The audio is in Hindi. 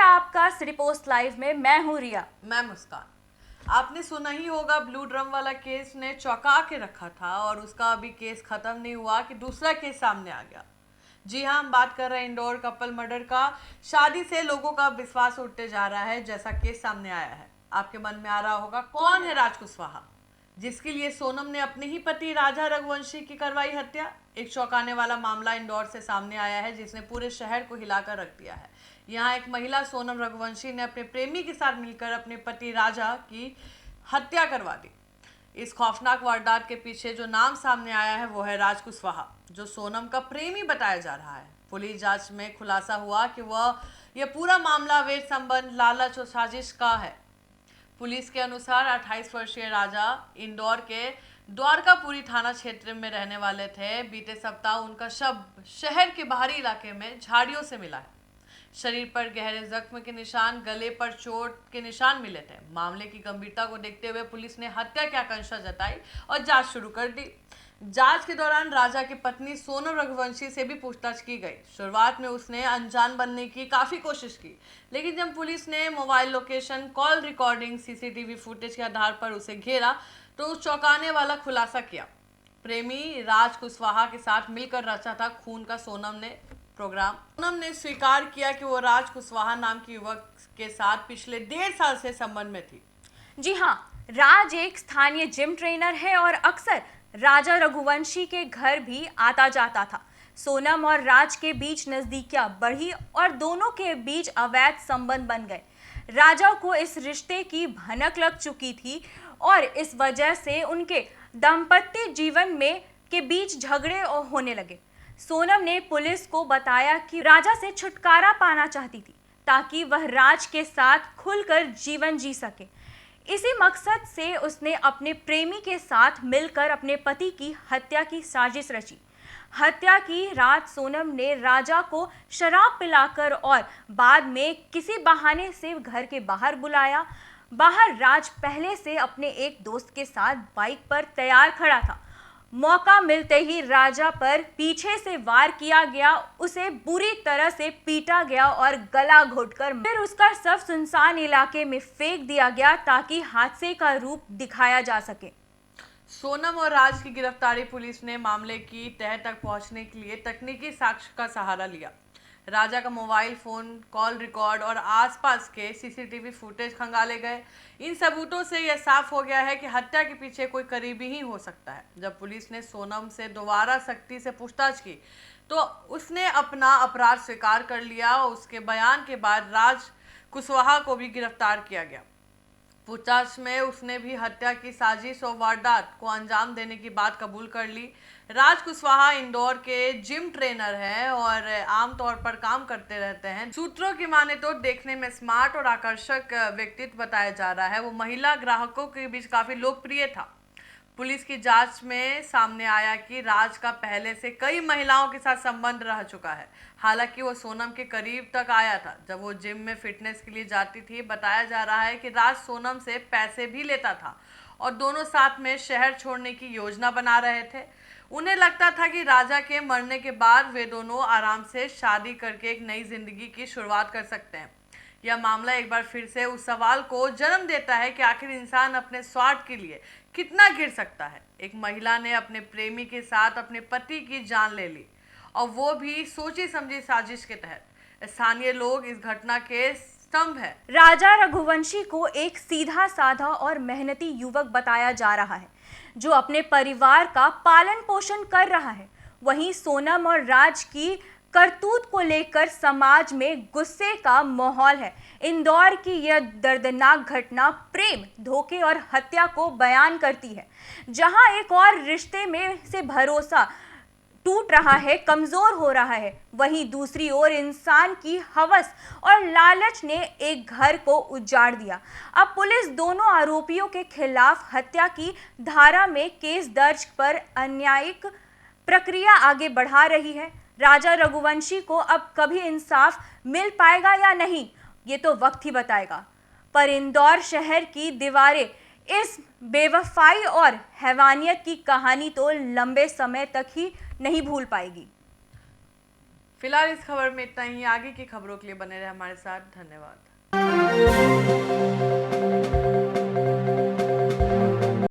आपका सिटी पोस्ट लाइव में। मैं हूँ रिया। मैं मुस्कान। आपने सुना ही होगा, ब्लू ड्रम वाला केस ने चौंका के रखा था और उसका अभी केस खत्म नहीं हुआ कि दूसरा केस सामने आ गया। जी हाँ, हम बात कर रहे हैं इंदौर कपल मर्डर का। शादी से लोगों का विश्वास उठते जा रहा है जैसा केस सामने आया है। आपके मन में आ रहा होगा, कौन है राज कुशवाहा जिसके लिए सोनम ने अपने ही पति राजा रघुवंशी की करवाई हत्या। एक चौंकाने वाला मामला इंदौर से सामने आया है जिसने पूरे शहर को हिलाकर रख दिया है। यहाँ एक महिला सोनम रघुवंशी ने अपने प्रेमी के साथ मिलकर अपने पति राजा की हत्या करवा दी। इस खौफनाक वारदात के पीछे जो नाम सामने आया है वो है राज कुशवाहा, जो सोनम का प्रेमी बताया जा रहा है। पुलिस जांच में खुलासा हुआ कि यह पूरा मामला अवैध संबंध, लालच और साजिश का है। पुलिस के अनुसार 28 वर्षीय राजा इंदौर के द्वारकापुरी थाना क्षेत्र में रहने वाले थे। बीते सप्ताह उनका शव शहर के बाहरी इलाके में झाड़ियों से मिला है। शरीर पर गहरे जख्म के निशान, गले पर चोट के निशान मिले थे। मामले की गंभीरता को देखते हुए पुलिस ने हत्या की आशंका जताई और जांच शुरू कर दी। जांच के दौरान राजा की पत्नी सोनम रघुवंशी से भी पूछताछ की गई। शुरुआत में उसने अनजान बनने की काफी कोशिश की, लेकिन जब पुलिस ने mobile location, call recording, CCTV footage के आधार पर उसे घेरा तो उस चौंकाने वाला खुलासा किया। प्रेमी राज कुशवाहा के साथ मिलकर रचा था खून का सोनम ने प्रोग्राम। सोनम ने स्वीकार किया कि वो राज कुशवाहा नाम के युवक के साथ पिछले 1.5 साल से संबंध में थी। जी हाँ, राज एक स्थानीय जिम ट्रेनर है और अक्सर राजा रघुवंशी के घर भी आता जाता था। सोनम और राज के बीच नजदीकियां बढ़ी और दोनों के बीच अवैध संबंध बन गए। राजा को इस रिश्ते की भनक लग चुकी थी और इस वजह से उनके दाम्पत्य जीवन में के बीच झगड़े होने लगे। सोनम ने पुलिस को बताया कि राजा से छुटकारा पाना चाहती थी ताकि वह राज के साथ खुलकर जीवन जी सके। इसी मकसद से उसने अपने प्रेमी के साथ मिलकर अपने पति की हत्या की साजिश रची। हत्या की रात सोनम ने राजा को शराब पिलाकर और बाद में किसी बहाने से घर के बाहर बुलाया। बाहर राज पहले से अपने एक दोस्त के साथ बाइक पर तैयार खड़ा था। मौका मिलते ही राजा पर पीछे से वार किया गया, उसे बुरी तरह से पीटा गया और गला घोटकर फिर उसका शव सुनसान इलाके में फेंक दिया गया ताकि हादसे का रूप दिखाया जा सके। सोनम और राज की गिरफ्तारी पुलिस ने मामले की तह तक पहुंचने के लिए तकनीकी साक्ष्य का सहारा लिया। राजा का मोबाइल फोन, कॉल रिकॉर्ड और आसपास के सीसीटीवी फुटेज खंगाले गए। इन सबूतों से यह साफ हो गया है कि हत्या के पीछे कोई करीबी ही हो सकता है। जब पुलिस ने सोनम से दोबारा सख्ती से पूछताछ की तो उसने अपना अपराध स्वीकार कर लिया। उसके बयान के बाद राज कुशवाहा को भी गिरफ्तार किया गया। पूछताछ में उसने भी हत्या की साजिश और वारदात को अंजाम देने की बात कबूल कर ली। राज कुशवाहा इंदौर के जिम ट्रेनर हैं और आमतौर पर काम करते रहते हैं। सूत्रों की माने तो देखने में स्मार्ट और आकर्षक व्यक्तित्व बताया जा रहा है। वो महिला ग्राहकों के बीच काफी लोकप्रिय था। पुलिस की जांच में सामने आया कि राज का पहले से कई महिलाओं के साथ संबंध रह चुका है। हालांकि वो सोनम के करीब तक आया था जब वो जिम में फिटनेस के लिए जाती थी। बताया जा रहा है कि राज सोनम से पैसे भी लेता था और दोनों साथ में शहर छोड़ने की योजना बना रहे थे। उन्हें लगता था कि राजा के मरने के बाद वे दोनों आराम से शादी करके एक नई जिंदगी की शुरुआत कर सकते हैं। यह मामला एक बार फिर से उस सवाल को जन्म देता है कि आखिर इंसान अपने स्वार्थ के लिए कितना गिर सकता है। एक महिला ने अपने प्रेमी के साथ अपने पति की जान ले ली और वो भी सोची समझी साजिश के तहत। स्थानीय लोग इस घटना के स्तंभ है। राजा रघुवंशी को एक सीधा साधा और मेहनती युवक बताया जा रहा है जो अपने परिवार का पालन पोषण कर रहा है। वहीं सोनम और राज की करतूत को लेकर समाज में गुस्से का माहौल है। इंदौर की यह दर्दनाक घटना प्रेम, धोखे और हत्या को बयान करती है। जहां एक और रिश्ते में से भरोसा टूट रहा है, कमजोर हो रहा है, वहीं दूसरी ओर इंसान की हवस और लालच ने एक घर को उजाड़ दिया। अब पुलिस दोनों आरोपियों के खिलाफ हत्या की धारा में केस दर्ज कर न्यायिक प्रक्रिया आगे बढ़ा रही है। राजा रघुवंशी को अब कभी इंसाफ मिल पाएगा या नहीं, ये तो वक्त ही बताएगा। पर इंदौर शहर की दीवारें इस बेवफाई और हैवानियत की कहानी तो लंबे समय तक ही नहीं भूल पाएगी। फिलहाल इस खबर में इतना ही। आगे की खबरों के लिए बने रहे हमारे साथ। धन्यवाद।